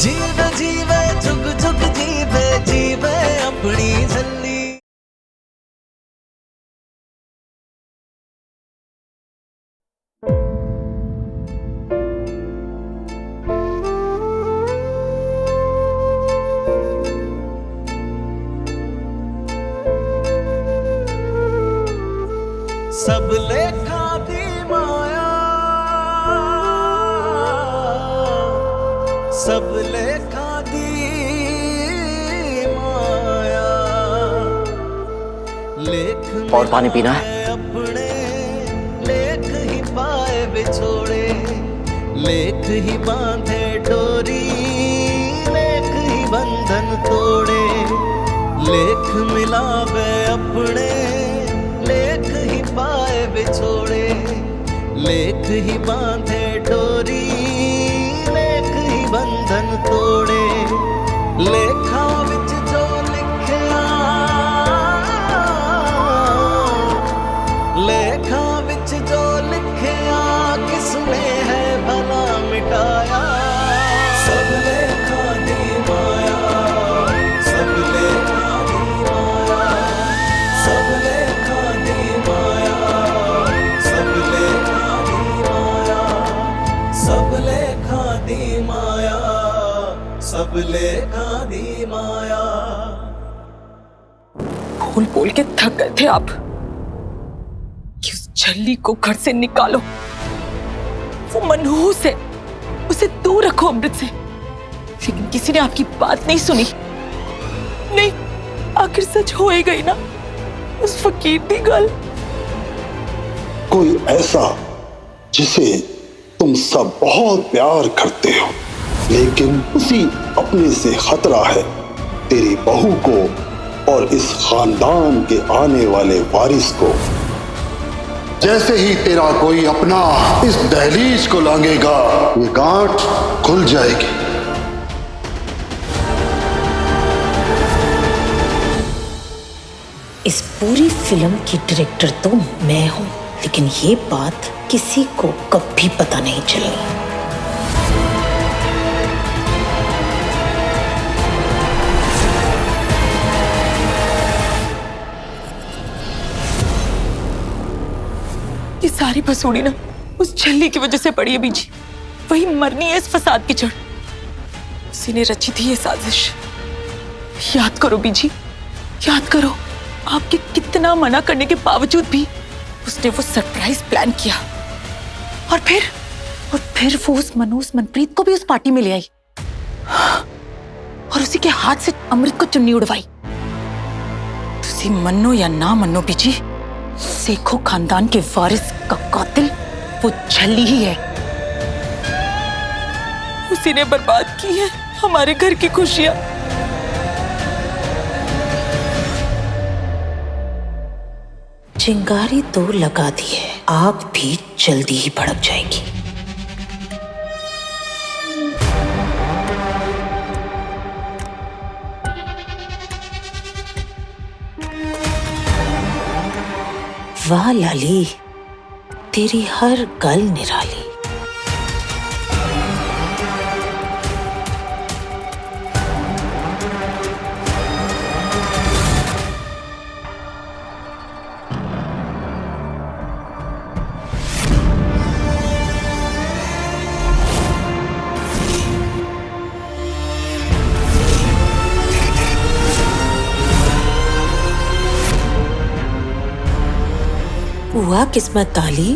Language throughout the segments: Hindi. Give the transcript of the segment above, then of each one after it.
जीवे जीवे जुग जुग जीवे जीवे अपनी झल्ली। सब लेखा दी माया, सब लेखा दी माया। लेख और पानी पीना है? अपने लेख ही पाए बिछोड़े, लेख ही बांधे डोरी, लेख ही बंधन तोड़े। लेख मिलावे अपने लेख ही पाए बिछोड़े, लेख ही बांधे डोरी, लेख ही बंधन तोड़े। लेखा विच जो लिखिया, लेखा विच जो लिखिया, किसने है भला मिटाया। सब लेखा दी माया, सब लेखा दी माया, सब लेखा दी माया, सब लेखा दी माया, सब लेखा दी माया, सब लेखा दी माया। बोल बोल के थक गए थे आप कि उस झल्ली को घर से निकालो। वो मनहूस है, उसे दूर रखो अमृत से। लेकिन किसी ने आपकी बात नहीं सुनी। नहीं, आखिर सच होएगा ही ना उस फकीर की गल। कोई ऐसा जिसे तुम सब बहुत प्यार करते हो, लेकिन उसी अपने से खतरा है तेरी बहू को और इस खानदान के आने वाले वारिस को। जैसे ही तेरा कोई अपना इस दहलीज को लांघेगा, ये गांठ खुल जाएगी। इस पूरी फिल्म की डायरेक्टर तो मैं हूं, लेकिन ये बात किसी को कभी पता नहीं चलेगी। ये सारी भसूड़ी ना उस झल्ली की वजह से पड़ी है बीजी। वही मरनी है इस फसाद की जड़। उसी ने रची थी ये साजिश। याद करो बीजी, याद करो। आपके कितना मना करने के बावजूद भी उसने वो सरप्राइज प्लान किया। और फिर वो उस मनोज मनप्रीत को भी उस पार्टी में ले आई और उसी के हाथ से अमृत को चुन्नी उड़वाई। तुसी मन्नो या ना मन्नो बीजी, सेखों खानदान के वारिस का कातिल वो झल्ली ही है। उसी ने बर्बाद की है हमारे घर की खुशियां। चिंगारी तो लगा दी है, आग भी जल्दी ही भड़क जाएगी। वाह लाली, तेरी हर गल निराली। हुआ किस्मत ताली,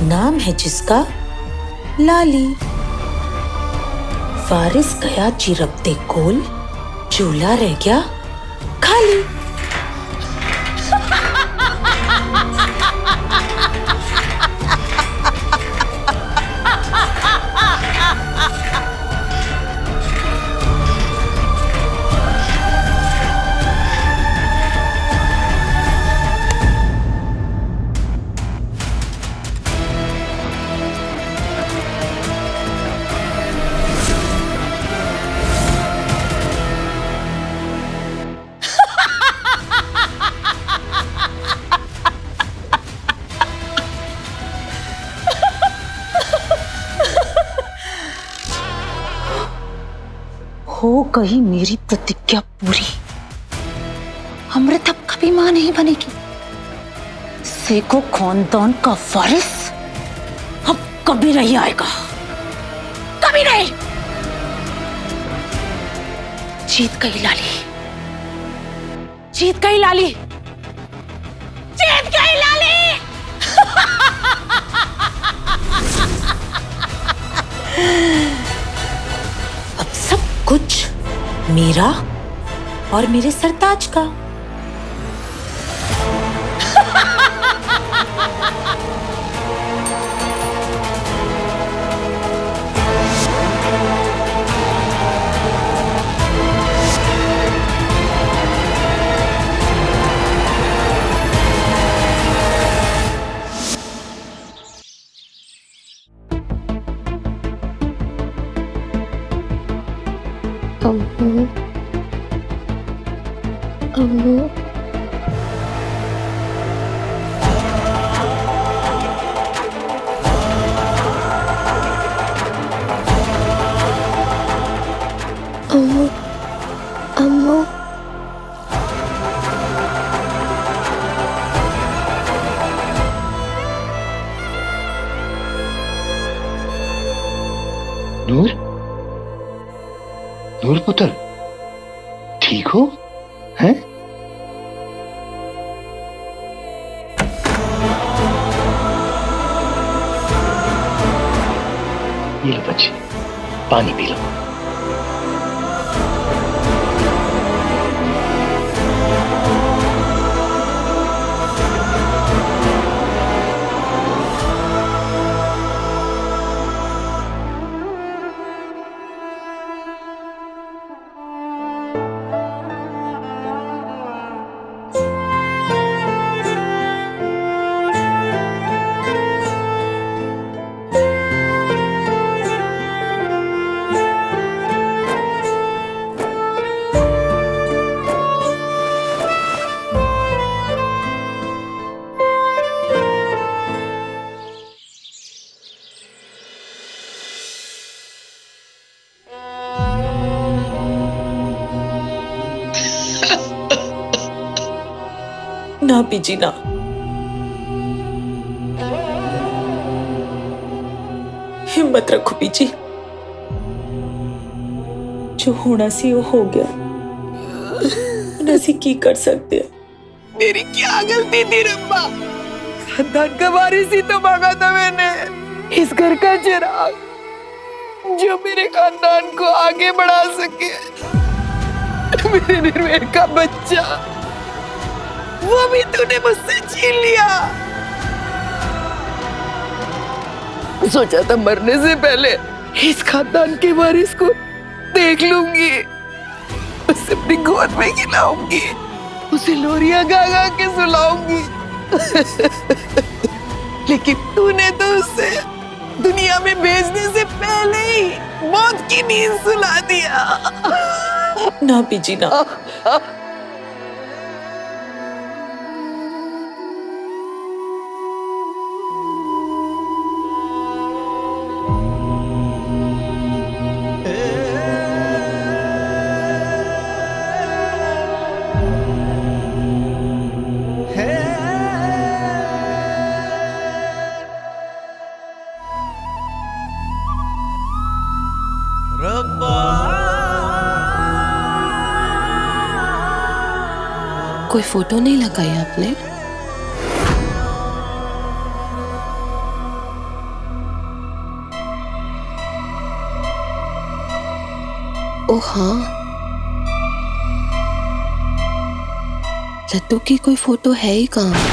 नाम है जिसका लाली। वारिस गया चिरपते कोल, चूल्हा रह गया खाली। हो गई मेरी प्रतिज्ञा पूरी। अमृत अब कभी मां नहीं बनेगी। सेको खानदान का वारिस अब कभी नहीं आएगा, कभी नहीं। जीत गई लाली, जीत गई लाली, जीत गई लाली। अब सब कुछ मेरा और मेरे सरताज का। अम्मू, अम्मू, अम्मू, अम्मू, नूर, नूर पुत्र, ठीक हो? हैं? ये लो बच्चे, पानी पी लो। ना बीजी ना, हिम्मत रखो बीजी। जो होना सी वो हो गया, ਹੁਣ ਅਸੀਂ ਕੀ कर सकते हैं। मेरी क्या गलती थी रब्बा? खानदान का वारिस ही तो मांगा था मैंने, इस घर का चिराग जो मेरे खानदान को आगे बढ़ा सके। मेरे निर्वेद का बच्चा, वो भी तूने मुझसे छीन लिया। सोचा था मरने से पहले इस खानदान के वारिस को देख लूंगी, उसे अपनी गोद में खिलाऊंगी, उसे लोरियां गा गा के सुलाऊंगी। लेकिन तूने तो उसे दुनिया में भेजने से पहले ही मौत की नींद सुला दिया। ना बीजी ना, कोई फोटो नहीं लगाई आपने? ओ हाँ, लड्डू की कोई फोटो है ही कहाँ?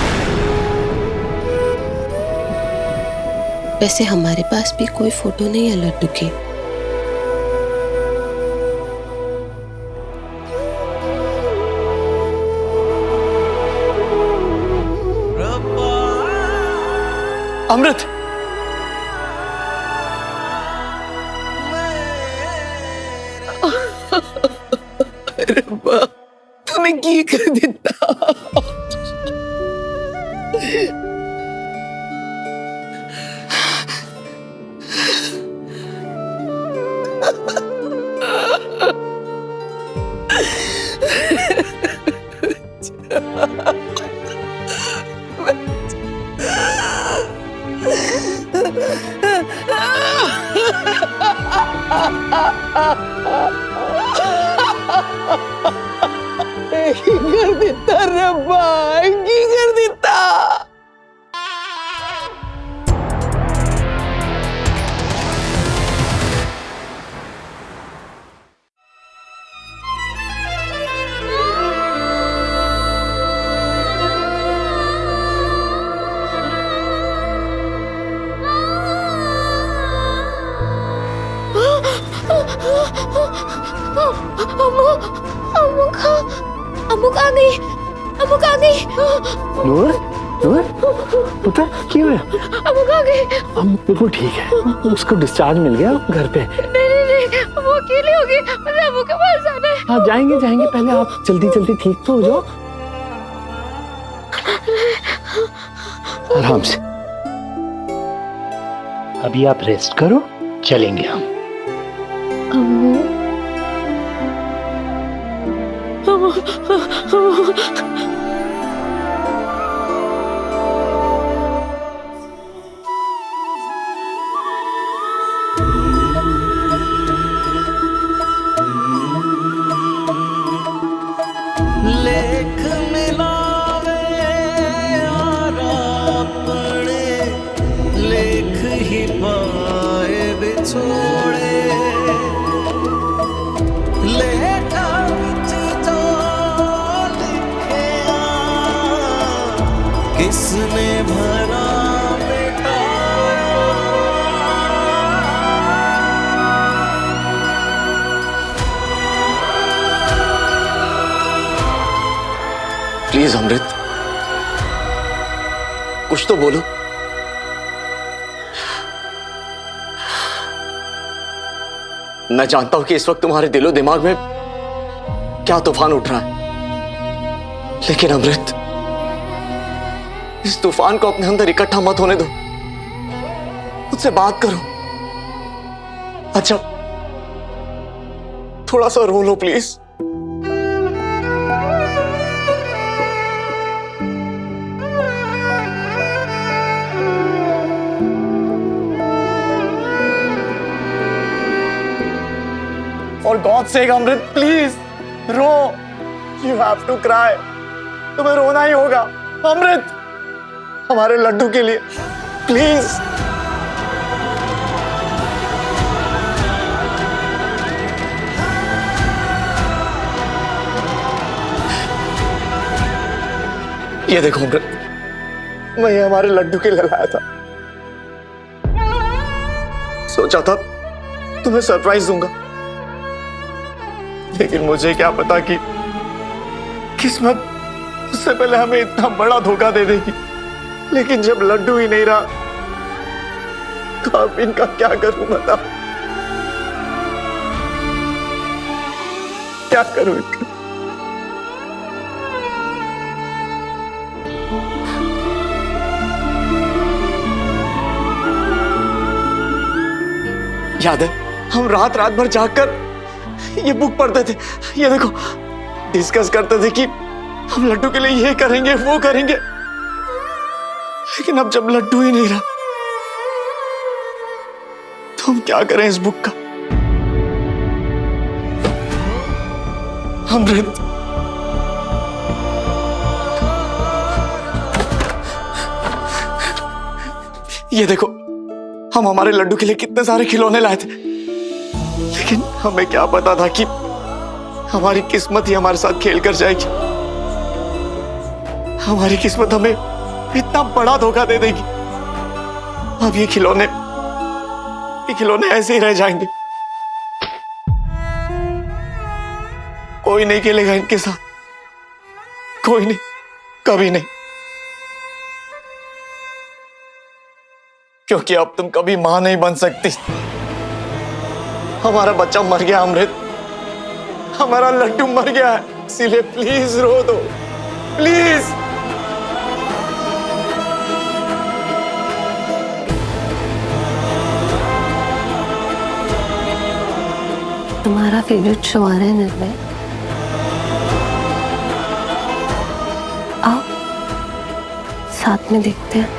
वैसे हमारे पास भी कोई फोटो नहीं है लड्डू की। अमृत, रब्बा तूने की कर दिता। की कर दिता रब्बा, की कर दिता। अमुक आ गई, अमुक आ गई। नूर, नूर, पुत्र क्यों है? अमुक आ गई। हम बिल्कुल ठीक है, उसको डिस्चार्ज मिल गया घर पे। नहीं, वो अकेली होगी, मुझे अमुक के पास आना है। हाँ जाएंगे, पहले आप जल्दी जल्दी ठीक तो हो जाओ। आराम से, अभी आप रेस्ट करो, चलेंगे हम। लेख मिलावे यारा पड़े, लेख ही पाए बिछोड़े। लेखा विच जो लिखिया, किसने भरा प्लीज अमृत, कुछ तो बोलो। मैं जानता हूं कि इस वक्त तुम्हारे दिलो दिमाग में क्या तूफान उठ रहा है, लेकिन अमृत, इस तूफान को अपने अंदर इकट्ठा मत होने दो। मुझसे बात करो। अच्छा, थोड़ा सा रो लो please. For God's sake, Amrit, please रो। You have to cry. तुम्हें रोना ही होगा अमृत, हमारे लड्डू के लिए, प्लीज। ये देखो अमृत, मैं ये हमारे लड्डू के लिए लाया था। सोचा था तुम्हें सरप्राइज दूंगा, लेकिन मुझे क्या पता कि किस्मत उससे पहले हमें इतना बड़ा धोखा दे देगी। लेकिन जब लड्डू ही नहीं रहा तो अब इनका क्या करूं, बताओ क्या करूं इनका। याद है हम रात भर जागकर ये बुक पढ़ते थे, ये देखो, डिस्कस करते थे कि हम लड्डू के लिए ये करेंगे वो करेंगे। लेकिन अब जब लड्डू ही नहीं रहा तो हम क्या करें इस बुक का। अमृत, ये देखो, हम हमारे लड्डू के लिए कितने सारे खिलौने लाए थे, लेकिन हमें क्या पता था कि हमारी किस्मत ही हमारे साथ खेल कर जाएगी। हमारी किस्मत हमें इतना बड़ा धोखा दे देगी। अब ये खिलौने ऐसे ही रह जाएंगे, कोई नहीं खेलेगा इनके साथ, कोई नहीं, कभी नहीं। क्योंकि अब तुम कभी मां नहीं बन सकती। हमारा बच्चा मर गया अमृत, हमारा लड्डू मर गया है, इसीलिए प्लीज रो दो, प्लीज। तुम्हारा फेवरेट शो आ रहा है निर्भय, आओ साथ में देखते हैं।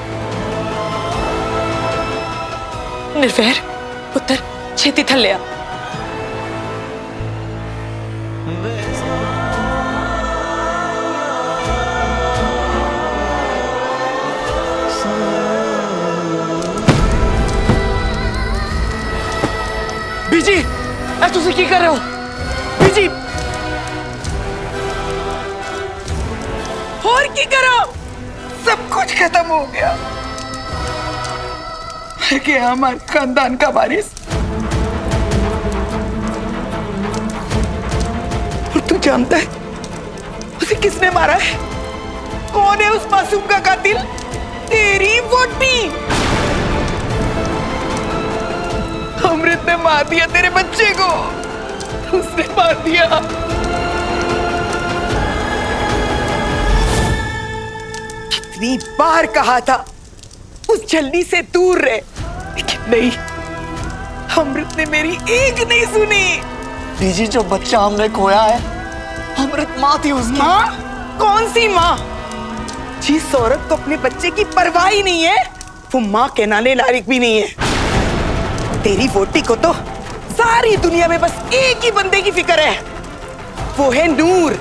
निर्भय पुत्र, छेती थल्ले आ। बीजी ऐ तुसी की कर रहे हो बीजी और की करो? सब कुछ खत्म हो गया। मर गया हमारे खानदान का वारिस। और तू जानता है उसे किसने मारा है? कौन है उस मासूम का कातिल? तेरी वोटी। अमृत ने मार दिया तेरे बच्चे को। उसने मार दिया। कितनी बार कहा था उस छलनी से दूर रहे, लेकिन नहीं, अमृत ने मेरी एक नहीं सुनी। बीजी जो बच्चा हमने खोया है अमृत माँ थी उसकी। माँ? कौन सी माँ? जिस औरत को अपने बच्चे की परवाह ही नहीं है वो माँ कहलाने लायक भी नहीं है। तेरी वोटी को तो सारी दुनिया में बस एक ही बंदे की फिक्र है, वो है नूर।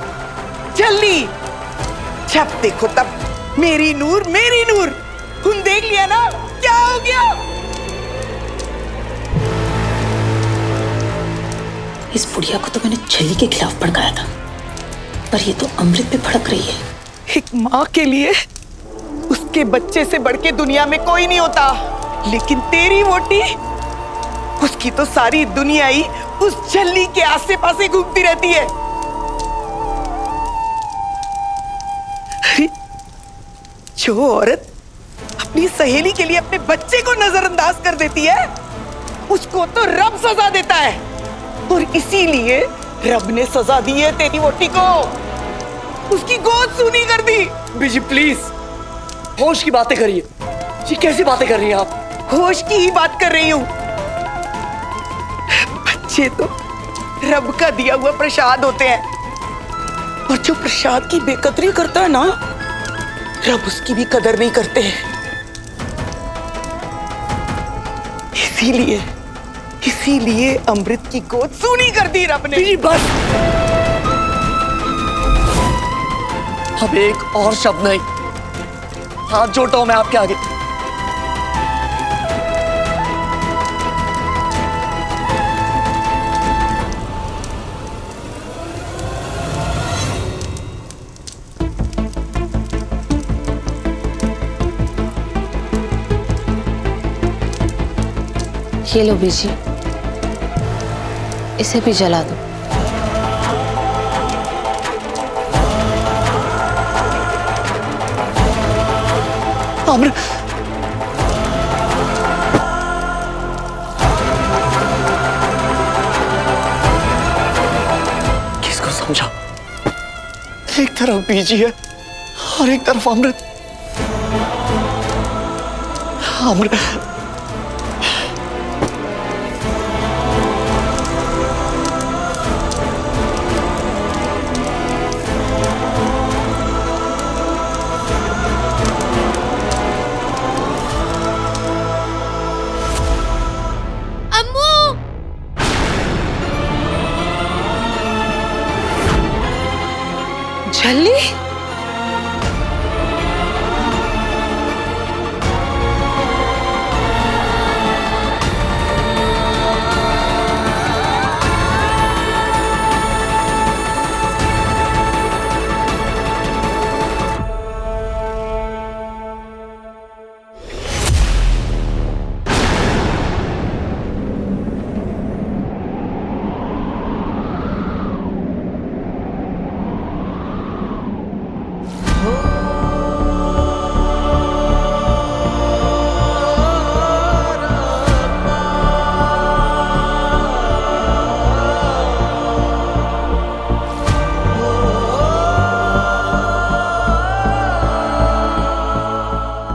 जल्दी जब देखो तब मेरी नूर, मेरी नूर। तुम देख लिया ना क्या हो गया? इस बुढ़िया को तो मैंने छली के खिलाफ भड़काया था, पर ये तो अमृत पे भड़क रही है। एक माँ के लिए उसके बच्चे से बढ़ के दुनिया में कोई नहीं होता, लेकिन तेरी वोटी, उसकी तो सारी दुनिया ही उस छलनी के आसे पासे घूमती रहती है। जो औरत अपनी सहेली के लिए अपने बच्चे को नजरअंदाज कर देती है उसको तो रब सजा देता है, और इसीलिए रब ने सजा दी है तेरी वोटी को। उसकी गोद सूनी कर दी। बीजी प्लीज होश की बातें करिए। ये कैसी बातें कर रही हैं आप? होश की ही बात कर रही हूं। बच्चे तो रब का दिया हुआ प्रसाद होते हैं, और जो प्रसाद की बेकदरी करता है ना, रब उसकी भी कदर नहीं करते हैं। इसीलिए अमृत की गोद सूनी कर दी रब ने। बीजी बस, अब एक और शब्द नहीं। हाथ जोड़ता हूं मैं आपके आगे। ये लो बीजी, इसे भी जला दो। अमृत, किसको समझा? एक तरफ बीजी है और एक तरफ अमृत। अमृत छलनी?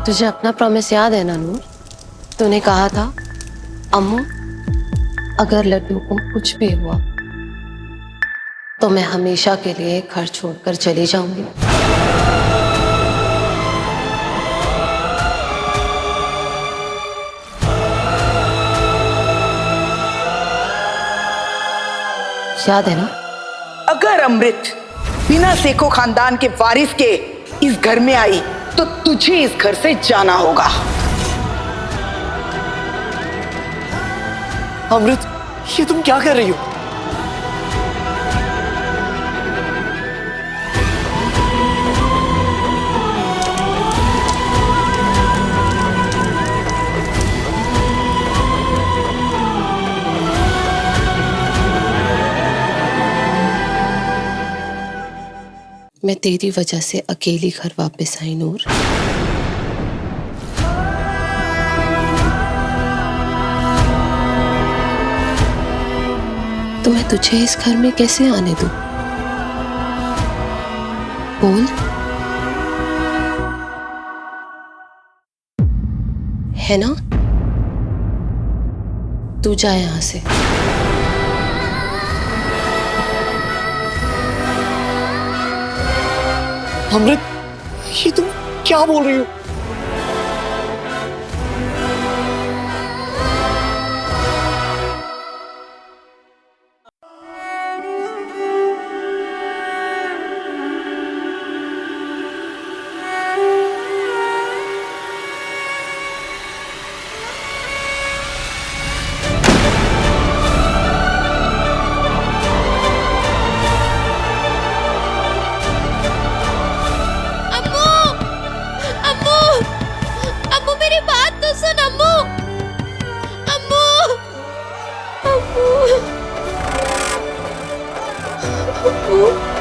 तुझे अपना प्रॉमिस याद है ना नूर? तूने कहा था अम्मू, अगर लड्डू को कुछ भी हुआ तो मैं हमेशा के लिए घर छोड़कर चली जाऊंगी। याद है ना? अगर अमृत बिना सेको खानदान के वारिस के इस घर में आई तो तुझे इस घर से जाना होगा। अमृत, ये तुम क्या कर रही हो? मैं तेरी वजह से अकेली घर वापस आई नूर। तो मैं तुझे इस घर में कैसे आने दूं? बोल। है ना? तू जा यहां से। अमृत, ये तुम क्या बोल रही हो? अम्मू